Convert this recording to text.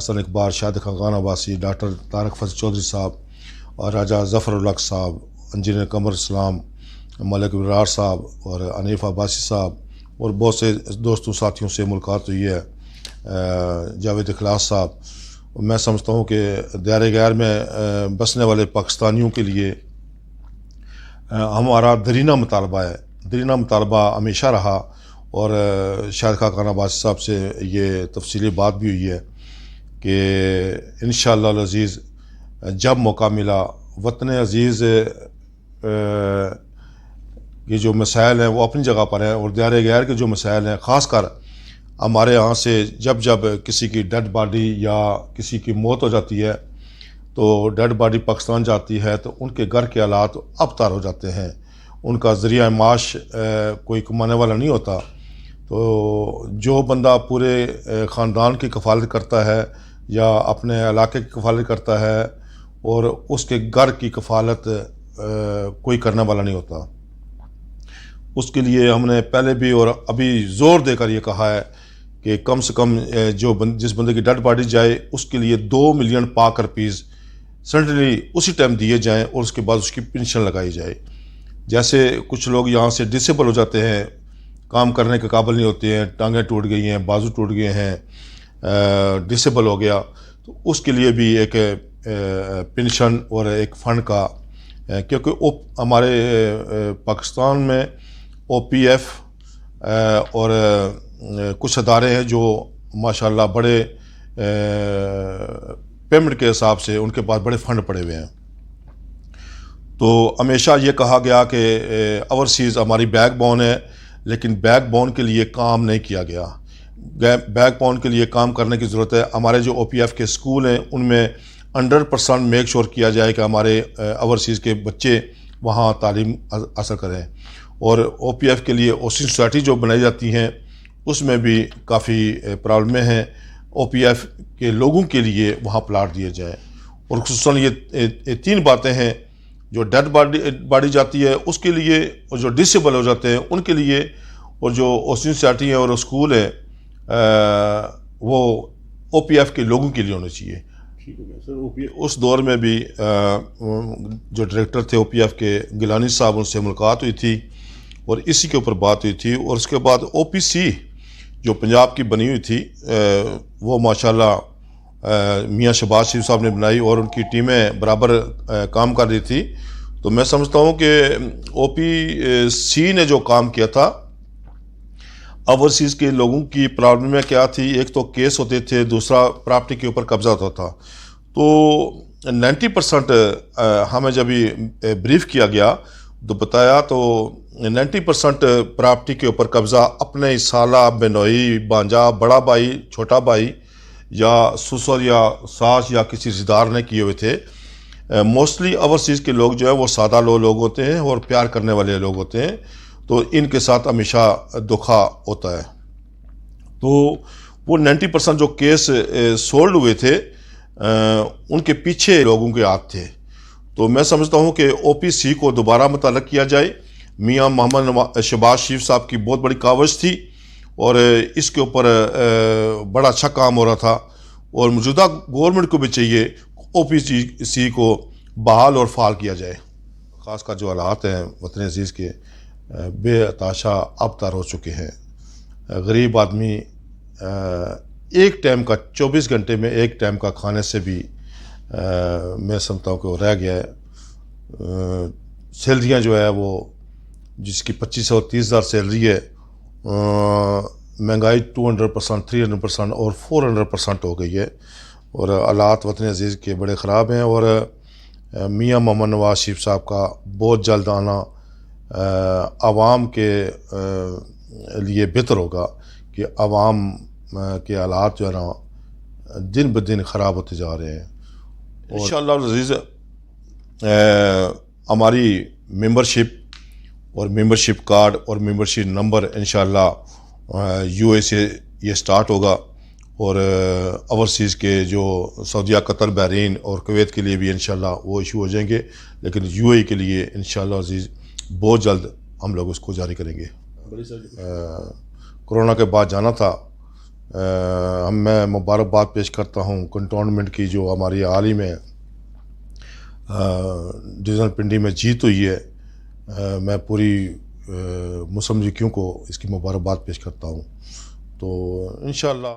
Hasan Iqbal, Shahid Khan Abbasi, doctor Tarak फजल चौधरी साहब और राजा ज़फ़र उल हक साहब, इंजीनियर कमर इस्लाम, मलिक विरार साहब और अनीफ अब्बासी साहब और बहुत से दोस्तों साथियों से मुलाकात हुई है। जावेद इखलास साहब। मैं समझता हूँ कि दायरे गैर में बसने वाले पाकिस्तानियों के लिए हमारा दरीना मुतालबा है, दरीना मुतालबा हमेशा रहा और शाहिद खान अब्बासी साहब से ये तफसीली बात भी हुई है कि इंशाअल्लाह अज़ीज़ जब मौका मिला वतन अज़ीज़ ये जो मसाइल हैं वो अपनी जगह पर हैं और दायरे गैर के जो मसाइल हैं ख़ासकर हमारे यहाँ से जब किसी की डेड बॉडी या किसी की मौत हो जाती है तो डेड बॉडी पाकिस्तान जाती है तो उनके घर के हालात अबतर हो जाते हैं। उनका ज़रिया माश कोई कमाने वाला नहीं होता, तो जो बंदा पूरे ख़ानदान की कफ़ालत करता है या अपने इलाके की कफ़ालत करता है और उसके घर की कफ़ालत कोई करने वाला नहीं होता। उसके लिए हमने पहले भी और अभी ज़ोर देकर ये कहा है कि कम से कम जिस बंदे की डेड बॉडी जाए उसके लिए 2 मिलियन पाक रुपीज़ सडनली उसी टाइम दिए जाएं और उसके बाद उसकी पेंशन लगाई जाए। जैसे कुछ लोग यहाँ से डिसेबल हो जाते हैं, काम करने के काबिल नहीं होते हैं, टांगें टूट गई हैं, बाजू टूट गए हैं, डिसेबल हो गया, तो उसके लिए भी एक पेंशन और एक फ़ंड का क्योंकि हमारे पाकिस्तान में OPF और कुछ अदारे हैं जो माशाल्लाह बड़े पेमेंट के हिसाब से उनके पास बड़े फंड पड़े हुए हैं। तो हमेशा ये कहा गया कि ओवरसीज़ हमारी बैकबोन है, लेकिन बैकबोन के लिए काम नहीं किया गया। बैकबोन के लिए काम करने की ज़रूरत है। हमारे जो OPF के स्कूल हैं उनमें 100% मेक श्योर किया जाए कि हमारे ओवरसीज़ के बच्चे वहाँ तालीम हासिल करें और OPF के लिए ओसिन सोसाइटी जो बनाई जाती हैं उसमें भी काफ़ी प्रॉब्लमें हैं। OPF के लोगों के लिए वहाँ प्लाट दिए जाए और खुसूसन ये 3 बातें हैं, जो डेड बॉडी जाती है उसके लिए और जो डिसेबल हो जाते हैं उनके लिए और जो ओसिन सोसाइटी है और स्कूल है वो OPF के लोगों के लिए होने चाहिए। ठीक है सर। उस दौर में भी जो डायरेक्टर थे OPF के गिलानी साहब, उनसे मुलाकात हुई थी और इसी के ऊपर बात हुई थी। और उसके बाद OPC जो पंजाब की बनी हुई थी वो माशाल्लाह मियाँ शहबाज शरीफ साहब ने बनाई और उनकी टीमें बराबर काम कर रही थी। तो मैं समझता हूँ कि OPC ने जो काम किया था, ओवरसीज़ के लोगों की प्रॉब्लम क्या थी, एक तो केस होते थे, दूसरा प्रॉपर्टी के ऊपर कब्जा होता था। तो 90% हमें जब ये ब्रीफ किया गया तो बताया तो 90% प्रॉपर्टी के ऊपर कब्ज़ा अपने साला, बेनोई, भांजा, बड़ा भाई, छोटा भाई या ससुर या सास या किसी रिश्तेदार ने किए हुए थे। मोस्टली ओवरसीज़ के लोग जो है वो सादा लोग होते हैं और प्यार करने वाले लोग होते हैं, तो इनके साथ हमेशा धोखा होता है। तो वो 90% जो केस सोल्व हुए थे उनके पीछे लोगों के हाथ थे। तो मैं समझता हूँ कि OPC को दोबारा मुतल्लक किया जाए। मियाँ मोहम्मद शहबाज शरीफ साहब की बहुत बड़ी कावश थी और इसके ऊपर बड़ा अच्छा काम हो रहा था और मौजूदा गवर्नमेंट को भी चाहिए OPC को बहाल और फाल किया जाए। ख़ासकर जो हालात हैं वतन अज़ीज़ के बेताशा अबतर हो चुके हैं। गरीब आदमी एक टाइम का 24 घंटे में एक टाइम का खाने से भी मैं समझता हूँ कि वो रह गया है। सैलरियाँ जो है वो जिसकी 25 और 30 हज़ार सैलरी है, महंगाई 200%, 300% और 400% हो गई है और हालात वतन अज़ीज़ के बड़े ख़राब हैं। और मियाँ मोहम्मद नवाज़ शरीफ साहब का बहुत जल्द आना आवाम के लिए बेहतर होगा कि आवाम के हालात जो है ना दिन ब दिन ख़राब होते जा रहे हैं। इंशाअल्लाह अज़ीज़ हमारी मेंबरशिप और मेंबरशिप कार्ड और मेंबरशिप नंबर इंशाअल्लाह UAE से ये स्टार्ट होगा और ओवरसीज़ के जो सऊदीया, कतर, बहरीन और कुवैत के लिए भी इंशाअल्लाह वो इशू हो जाएंगे, लेकिन UAE के लिए इंशाअल्लाह अज़ीज़ बहुत जल्द हम लोग उसको जारी करेंगे। कोरोना के बाद जाना था मैं मुबारकबाद पेश करता हूँ कंटोनमेंट की, जो हमारी हाल ही में डिवीज़न पिंडी में जीत हुई है। मैं पूरी मुस्लिम लीगियों को इसकी मुबारकबाद पेश करता हूँ। तो इंशाअल्लाह